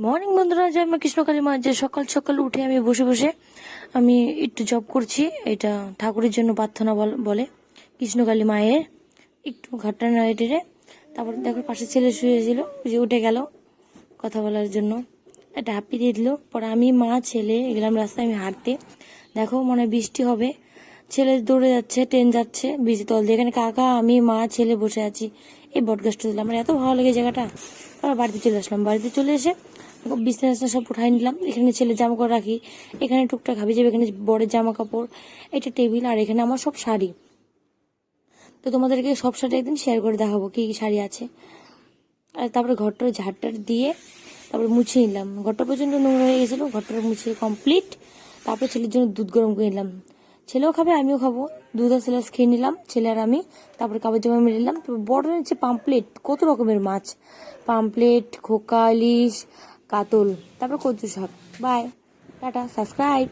Morning বন্ধুরা, জয় মা কৃষ্ণকালী মা। যে সকাল সকাল উঠে আমি বসে বসে আমি একটু জব করছি। এটা ঠাকুরের জন্য প্রার্থনা বলে কৃষ্ণকালী মায়ের। একটু ঘাটটা নাইটেরে, তারপর দেখো পাশে ছেলে শুয়েছিল, যে উঠে গেল কথা বলার জন্য, একটা হ্যাপি দিয়ে দিল। পরে আমি মা ছেলে গেলাম রাস্তায়, আমি হাঁটতে। দেখো মনে হয় বৃষ্টি হবে, ছেলে দৌড়ে যাচ্ছে, ট্রেন যাচ্ছে বৃষ্টি তল দিয়ে। এখানে কাকা আমি মা ছেলে বসে আছি এই বটগাছটা দিলাম। আমার এত ভালো লাগে জায়গাটা। আবার বাড়িতে চলে আসলাম। বাড়িতে চলে এসে বিছানা সব উঠাই নিলাম। এখানে ছেলে জামা কাপড় রাখি, এখানে টুকটাক হাবি যাবে, এখানে বড়ের জামা কাপড়, এটা টেবিল, আর এখানে আমার সব শাড়ি। তো তোমাদেরকে সব শাড়ি একদিন শেয়ার করে দেখাবো কি কি শাড়ি আছে। আর তারপরে ঘরটা ঝাড়টার দিয়ে তারপরে মুছে নিলাম। ঘরটা প্রচণ্ড নোংরা হয়ে গেছিলো, ঘরটা মুছে কমপ্লিট। তারপরে ছেলের জন্য দুধ গরম করে নিলাম। ছেলেও খাবে, আমিও খাবো। দুধ আর সেলাস খেয়ে নিলাম, ছেলে আর আমি। তারপরে কাপড় জামা মেরে নিলাম। তারপর বড় হচ্ছে পাম্পলেট, কত রকমের মাছ, পাম্পলেট, খোকা, ইলিশ, কাতল, তারপর কচু শাক। Bye, tata, subscribe.